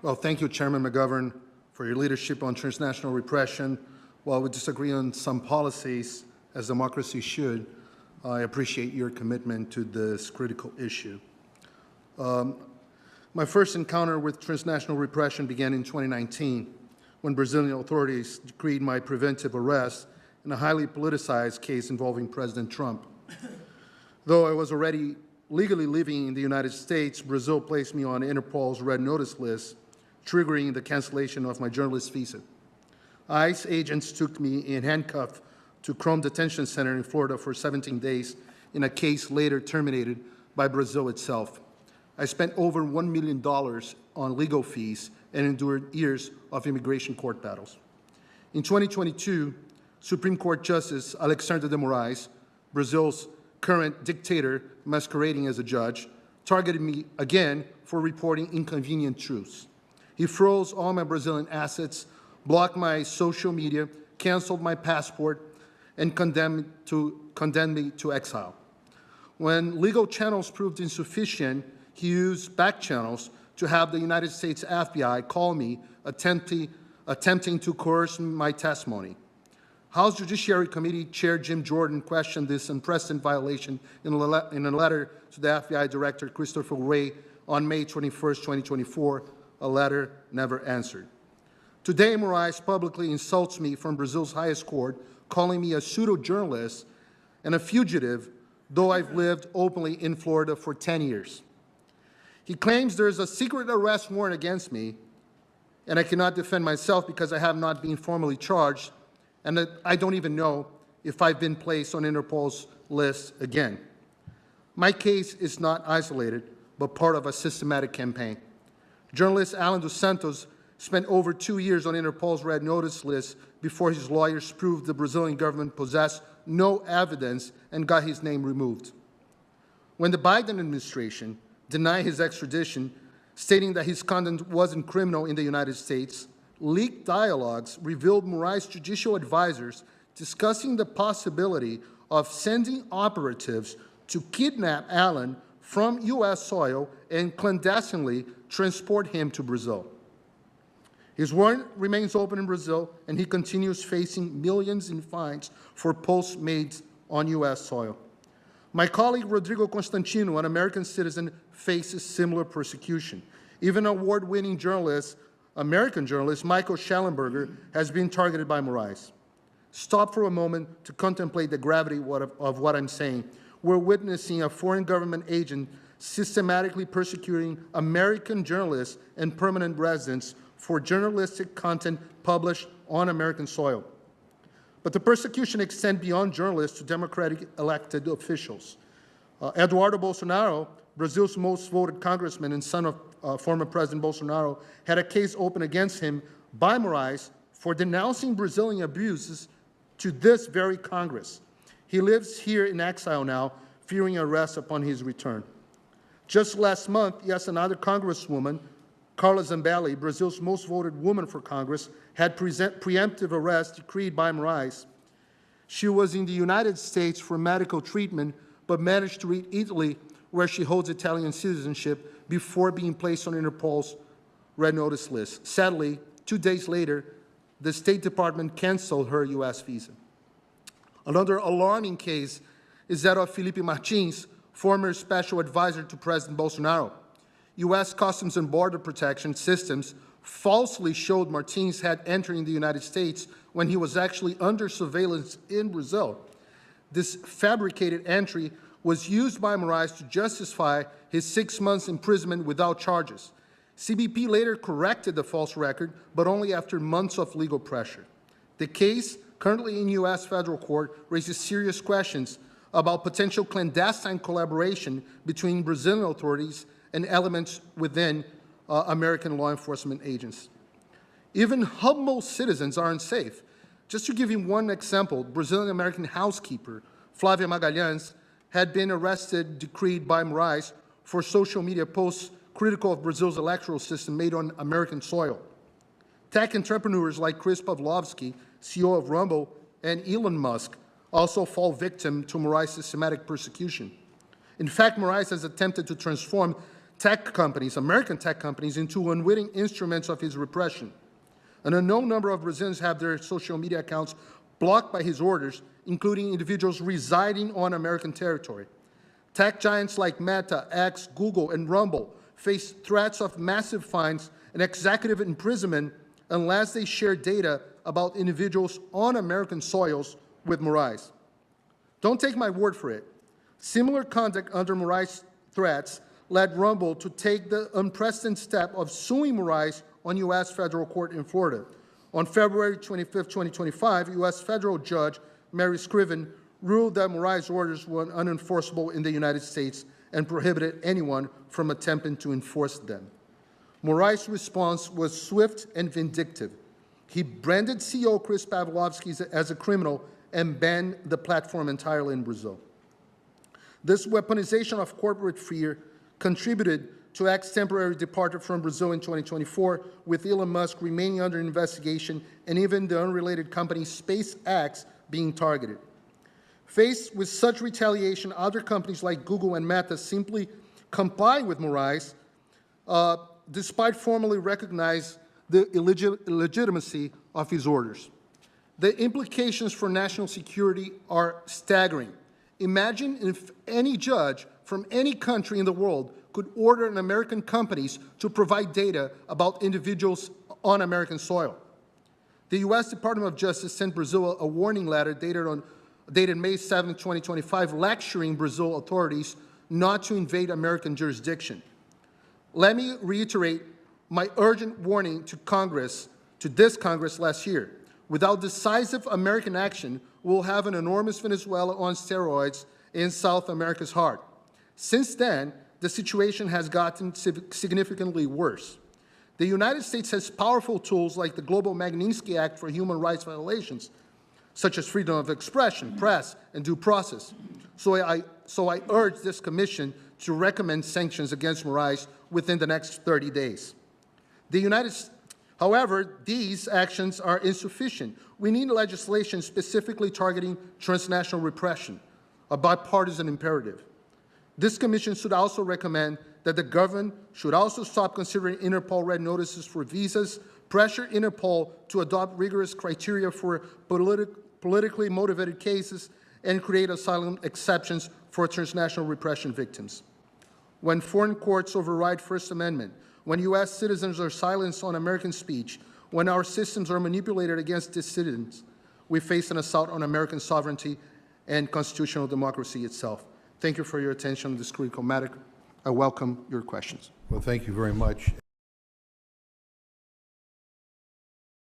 Well, thank you, Chairman McGovern, for your leadership on transnational repression. While we disagree on some policies, as democracy should, I appreciate your commitment to this critical issue. My first encounter with transnational repression began in 2019, when Brazilian authorities decreed my preventive arrest in a highly politicized case involving President Trump. Though I was already legally living in the United States, Brazil placed me on Interpol's red notice list, triggering the cancellation of my journalist visa. ICE agents took me in handcuffs to Chrome Detention Center in Florida for 17 days in a case later terminated by Brazil itself. I spent over $1 million on legal fees and endured years of immigration court battles. In 2022, Supreme Court Justice Alexandre de Moraes, Brazil's current dictator masquerading as a judge, targeted me again for reporting inconvenient truths. He froze all my Brazilian assets, blocked my social media, canceled my passport, and condemned me to exile. When legal channels proved insufficient, he used back channels to have the United States FBI call me, attempting to coerce my testimony. House Judiciary Committee Chair Jim Jordan questioned this unprecedented violation in a letter to the FBI Director Christopher Wray on May 21, 2024, a letter never answered. Today, Moraes publicly insults me from Brazil's highest court, calling me a pseudo-journalist and a fugitive, though I've lived openly in Florida for 10 years. He claims there is a secret arrest warrant against me, and I cannot defend myself because I have not been formally charged, and that I don't even know if I've been placed on Interpol's list again. My case is not isolated, but part of a systematic campaign. Journalist Alan dos Santos spent over 2 years on Interpol's red notice list before his lawyers proved the Brazilian government possessed no evidence and got his name removed. When the Biden administration denied his extradition, stating that his conduct wasn't criminal in the United States, leaked dialogues revealed Moraes' judicial advisors discussing the possibility of sending operatives to kidnap Alan from U.S. soil and clandestinely transport him to Brazil. His warrant remains open in Brazil, and he continues facing millions in fines for posts made on U.S. soil. My colleague Rodrigo Constantino, an American citizen, faces similar persecution. Even award-winning journalist, American journalist Michael Schellenberger has been targeted by Moraes. Stop for a moment to contemplate the gravity of what I'm saying. We're witnessing a foreign government agent systematically persecuting American journalists and permanent residents for journalistic content published on American soil. But the persecution extends beyond journalists to democratic elected officials. Eduardo Bolsonaro, Brazil's most voted congressman and son of former President Bolsonaro, had a case opened against him by Moraes for denouncing Brazilian abuses to this very Congress. He lives here in exile now, fearing arrest upon his return. Just last month, yes, another congresswoman, Carla Zambelli, Brazil's most voted woman for Congress, had preemptive arrest decreed by Moraes. She was in the United States for medical treatment, but managed to reach Italy, where she holds Italian citizenship, before being placed on Interpol's red notice list. Sadly, 2 days later, the State Department canceled her U.S. visa. Another alarming case is that of Felipe Martins, former special advisor to President Bolsonaro. U.S. Customs and Border Protection systems falsely showed Martins had entered the United States when he was actually under surveillance in Brazil. This fabricated entry was used by Moraes to justify his 6 months imprisonment without charges. CBP later corrected the false record, but only after months of legal pressure. The case, currently in U.S. federal court, raises serious questions about potential clandestine collaboration between Brazilian authorities and elements within American law enforcement agents. Even humble citizens are unsafe. Just to give you one example, Brazilian-American housekeeper Flávia Magalhães had been arrested, decreed by Moraes, for social media posts critical of Brazil's electoral system made on American soil. Tech entrepreneurs like Chris Pavlovski, CEO of Rumble, and Elon Musk also fall victim to Moraes' systematic persecution. In fact, Moraes has attempted to transform tech companies, American tech companies, into unwitting instruments of his repression. An unknown number of Brazilians have their social media accounts blocked by his orders, including individuals residing on American territory. Tech giants like Meta, X, Google, and Rumble face threats of massive fines and executive imprisonment unless they share data about individuals on American soils with Moraes. Don't take my word for it. Similar conduct under Moraes' threats led Rumble to take the unprecedented step of suing Moraes on U.S. federal court in Florida. On February 25, 2025, U.S. federal judge Mary Scriven ruled that Moraes' orders were unenforceable in the United States and prohibited anyone from attempting to enforce them. Moraes' response was swift and vindictive. He branded CEO Chris Pavlovski as a criminal and banned the platform entirely in Brazil. This weaponization of corporate fear contributed to X's temporary departure from Brazil in 2024, with Elon Musk remaining under investigation and even the unrelated company SpaceX being targeted. Faced with such retaliation, other companies like Google and Meta simply comply with Moraes, despite formally recognize the illegitimacy of his orders. The implications for national security are staggering. Imagine if any judge from any country in the world could order an American companies to provide data about individuals on American soil. The U.S. Department of Justice sent Brazil a warning letter dated May 7, 2025, lecturing Brazil authorities not to invade American jurisdiction. Let me reiterate my urgent warning to this Congress last year. Without decisive American action, we'll have an enormous Venezuela on steroids in South America's heart. Since then, the situation has gotten significantly worse. The United States has powerful tools like the Global Magnitsky Act for human rights violations, such as freedom of expression, press, and due process. So I urge this commission to recommend sanctions against Moraes within the next 30 days. However, these actions are insufficient. We need legislation specifically targeting transnational repression, a bipartisan imperative. This commission should also recommend that the government should also stop considering Interpol red notices for visas, pressure Interpol to adopt rigorous criteria for politically motivated cases, and create asylum exceptions for transnational repression victims. When foreign courts override First Amendment, when U.S. citizens are silenced on American speech, when our systems are manipulated against dissidents, we face an assault on American sovereignty and constitutional democracy itself. Thank you for your attention on this critical matter. I welcome your questions. Well, thank you very much.